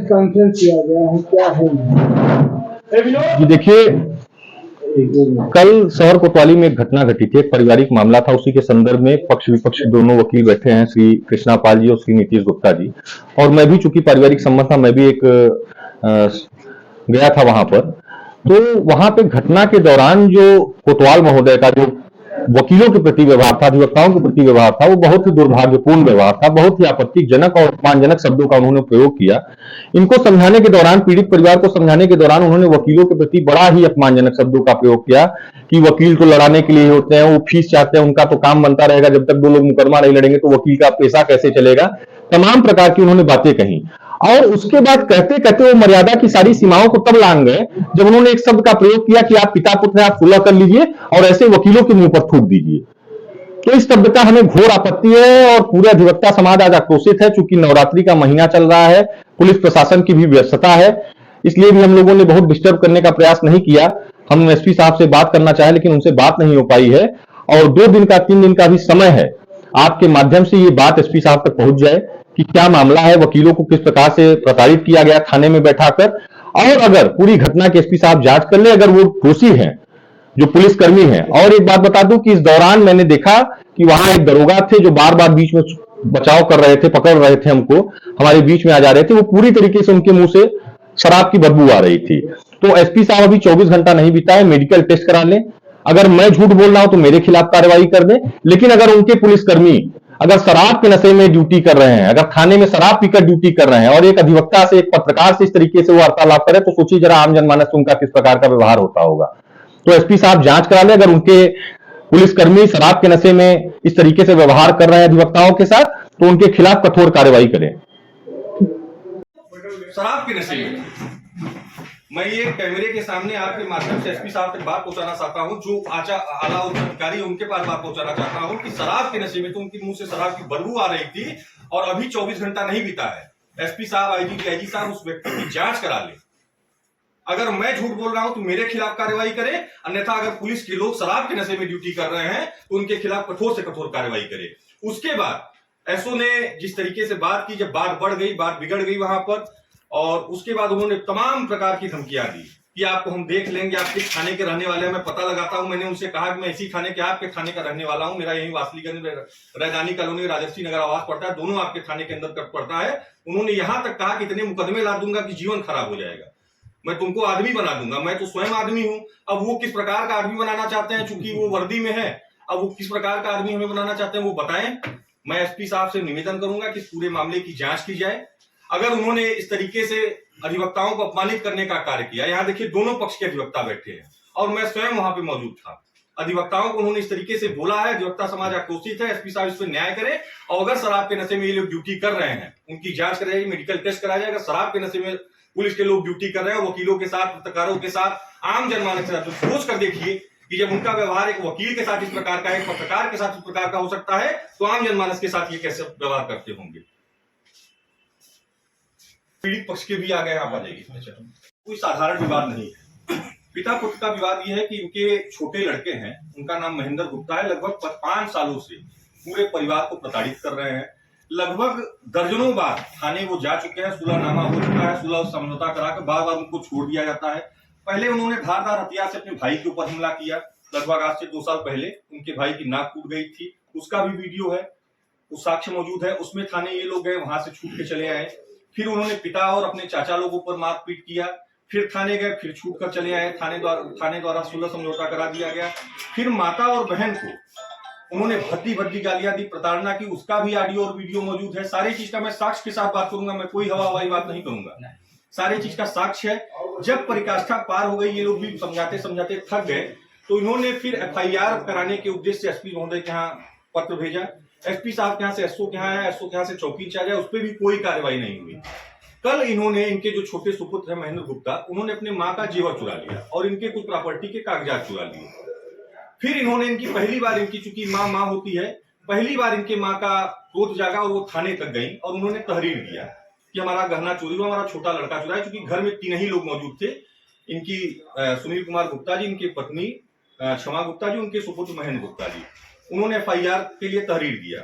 Conference किया गया है, क्या है? जी देखिए, कल शहर कोतवाली में एक घटना घटी थी, एक पारिवारिक मामला था। उसी के संदर्भ में पक्ष विपक्ष दोनों वकील बैठे हैं, श्री कृष्णा पाल जी और श्री नीतीश गुप्ता जी। और मैं भी, चूंकि पारिवारिक संबंध था, मैं भी एक गया था वहां पर। तो वहां पे घटना के दौरान जो कोतवाल महोदय का जो वकीलों के प्रति व्यवहार था, अधिवक्ताओं के प्रति व्यवहार था, वो बहुत ही दुर्भाग्यपूर्ण व्यवहार था। बहुत ही आपत्तिजनक और अपमानजनक शब्दों का उन्होंने प्रयोग किया। इनको समझाने के दौरान, पीड़ित परिवार को समझाने के दौरान, उन्होंने वकीलों के प्रति बड़ा ही अपमानजनक शब्दों का प्रयोग किया कि वकील तो लड़ाने के लिए होते हैं, वो फीस चाहते हैं, उनका तो काम बनता रहेगा, जब तक दो लोग मुकदमा नहीं लड़ेंगे तो वकील का पैसा कैसे चलेगा। तमाम प्रकार की उन्होंने बातें कही। और उसके बाद कहते कहते वो मर्यादा की सारी सीमाओं को तब लांग गए जब उन्होंने एक शब्द का प्रयोग किया कि आप पिता पुत्र हैं, आप सुलह कर लीजिए और ऐसे वकीलों के मुंह पर थूक दीजिए। तो इस शब्द का हमें घोर आपत्ति है और पूरा अधिवक्ता समाज आज आक्रोशित है। चूंकि नवरात्रि का महीना चल रहा है, पुलिस प्रशासन की भी व्यस्तता है, इसलिए भी हम लोगों ने बहुत डिस्टर्ब करने का प्रयास नहीं किया। हम एसपी साहब से बात करना चाहे, लेकिन उनसे बात नहीं हो पाई है। और 2 दिन का 3 दिन का भी समय है, आपके माध्यम से ये बात एसपी साहब तक पहुंच जाए कि क्या मामला है, वकीलों को किस प्रकार से प्रताड़ित किया गया थाने में बैठाकर। और अगर पूरी घटना की एसपी साहब जांच कर ले, अगर वो दोषी हैं, जो पुलिसकर्मी हैं। और एक बात बता दूं कि इस दौरान मैंने देखा कि वहां एक दरोगा थे जो बार बार बीच में बचाव कर रहे थे, पकड़ रहे थे हमको, हमारे बीच में आ जा रहे थे। वो पूरी तरीके से उनके मुंह से शराब की बदबू आ रही थी। तो एसपी साहब अभी 24 घंटा नहीं बीता है, मेडिकल टेस्ट करा लें। अगर मैं झूठ बोल रहा हूं तो मेरे खिलाफ कार्रवाई कर दें। लेकिन अगर उनके पुलिसकर्मी अगर शराब के नशे में ड्यूटी कर रहे हैं, अगर थाने में शराब पीकर ड्यूटी कर रहे हैं और एक अधिवक्ता से, एक पत्रकार से इस तरीके से वो वार्तालाप करे, तो सोचिए जरा आम जनमानस से उनका किस प्रकार का व्यवहार होता होगा। तो एसपी साहब जांच करा ले, अगर उनके पुलिसकर्मी शराब के नशे में इस तरीके से व्यवहार कर रहे हैं अधिवक्ताओं के साथ, तो उनके खिलाफ कठोर कार्रवाई करें। शराब के नशे में मैं ये कैमरे के सामने आपके माध्यम से एसपी साहब तक बात पहुंचाना चाहता हूं, जो आला उच्च अधिकारी उनके पास बात पहुंचाना चाहता हूं कि शराब के नशे में तो उनके मुंह से शराब की बदबू आ रही थी और अभी 24 घंटा नहीं बीता है। एसपी साहब, आईजी साहब उस व्यक्ति की जांच करा ले। अगर मैं झूठ बोल रहा हूं तो मेरे खिलाफ कार्रवाई करे, अन्यथा अगर पुलिस के लोग शराब के नशे में ड्यूटी कर रहे हैं तो उनके खिलाफ कठोर से कठोर कार्रवाई करे। उसके बाद एसओ ने जिस तरीके से बात की, जब बात बढ़ गई, बात बिगड़ गई वहां पर, और उसके बाद उन्होंने तमाम प्रकार की धमकियां दी कि आपको हम देख लेंगे, आप किस थाने के रहने वाले हैं, मैं पता लगाता हूं। मैंने उनसे कहा कि मैं इसी थाने के, आपके थाने का रहने वाला हूं, मेरा यही वासलीगंज राजधानी कॉलोनी राजर्षि नगर आवास पड़ता है, दोनों आपके थाने के अंदर पड़ता है। उन्होंने यहां तक कहा कि इतने मुकदमे ला दूंगा कि जीवन खराब हो जाएगा, मैं तुमको आदमी बना दूंगा, मैं तो स्वयं आदमी हूं। अब वो किस प्रकार का आदमी बनाना चाहते हैं, चूंकि वो वर्दी में है, अब वो किस प्रकार का आदमी हमें बनाना चाहते हैं वो बताएं। मैं एसपी साहब से निवेदन करूंगा कि इस पूरे मामले की जांच की जाए। अगर उन्होंने इस तरीके से अधिवक्ताओं को अपमानित करने का कार्य किया, यहाँ देखिए दोनों पक्ष के अधिवक्ता बैठे हैं और मैं स्वयं वहां पे मौजूद था, अधिवक्ताओं को उन्होंने इस तरीके से बोला है, अधिवक्ता समाज आक्रोशित है। एसपी साहब इस पर न्याय करे और अगर शराब के नशे में ये लोग ड्यूटी कर रहे हैं, उनकी जांच कराई, मेडिकल टेस्ट कराया जाए। अगर शराब के नशे में पुलिस के लोग ड्यूटी कर रहे हैं, वकीलों के साथ, पत्रकारों के साथ, आम जनमानस के साथ, तो सोच कर देखिए कि जब उनका व्यवहार एक वकील के साथ इस प्रकार का, एक पत्रकार के साथ इस प्रकार का हो सकता है, तो आम जनमानस के साथ ये कैसे व्यवहार करते होंगे। पीड़ित पक्ष के भी आ गए, आप आ जाइए। कोई साधारण विवाद नहीं है। पिता पुत्र का विवाद यह है कि इनके छोटे लड़के हैं, उनका नाम महेंद्र गुप्ता है, लगभग 5 सालों से पूरे परिवार को प्रताड़ित कर रहे हैं। लगभग दर्जनों बार थाने वो जा चुके हैं, सुलहनामा हो चुका है, सुलह समझौता कराकर बार बार उनको छोड़ दिया जाता है। पहले उन्होंने धारदार हथियार से अपने भाई के ऊपर हमला किया, लगभग आज से 2 साल पहले उनके भाई की नाक टूट गई थी, उसका भी वीडियो है, उस साक्ष्य मौजूद है। उसमें थाने ये लोग गए, वहां से छूट के चले आए। फिर उन्होंने पिता और अपने चाचा लोगों पर मारपीट किया, फिर थाने गए, फिर छूट कर चले आए, थाने द्वारा सुलह समझौता करा दिया गया। फिर माता और बहन को उन्होंने भद्दी गालियां दी, प्रताड़ना की, उसका भी ऑडियो और वीडियो मौजूद है। सारी चीज का मैं साक्ष्य के साथ बात करूंगा, मैं कोई हवाई बात नहीं करूंगा, सारी चीज का साक्ष्य है। जब पराकाष्ठा पार हो गई, ये लोग भी समझाते समझाते थक गए, तो इन्होंने फिर एफआईआर कराने के उद्देश्य से एसपी महोदय के यहाँ पत्र भेजा। एसपी साहब के यहाँ से एसओ के यहाँ है, एसओ के यहाँ से चौकी इंचार्ज है, उस पर भी कोई कार्रवाई नहीं हुई। कल इन्होंने, इनके जो छोटे सुपुत्र है महेंद्र गुप्ता, उन्होंने अपने माँ का जेवर चुरा लिया और इनके कुछ प्रॉपर्टी के कागजात चुरा लिए। फिर इन्होंने, इनकी पहली बार, इनकी चूंकि माँ होती है, पहली बार इनके माँ का क्रोध जागा और वो थाने तक गई और उन्होंने तहरीर दिया कि हमारा गहना चोरी हुआ, हमारा छोटा लड़का चुरा है। चूंकि घर में 3 ही लोग मौजूद थे, इनकी सुनील कुमार गुप्ता जी, इनकी पत्नी क्षमा गुप्ता जी, उनके सुपुत्र महेंद्र गुप्ता जी, उन्होंने एफआईआर के लिए तहरीर दिया।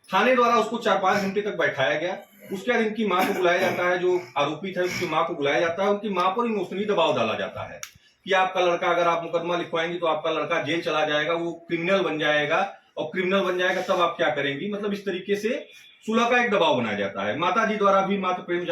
थाने द्वारा उसको 4-5 घंटे तक बैठाया गया उसके बाद इनकी माँ को बुलाया जाता है, जो आरोपित है उसकी माँ को बुलाया जाता है, उनकी माँ पर इमोशनली दबाव डाला जाता है कि आपका लड़का, अगर आप मुकदमा लिखवाएंगी तो आपका लड़का जेल चला जाएगा, वो क्रिमिनल बन जाएगा, और क्रिमिनल बन जाएगा तब आप क्या करेंगी। मतलब इस तरीके से सुलह का एक दबाव बनाया जाता है। माता जी द्वारा भी मातृ प्रेम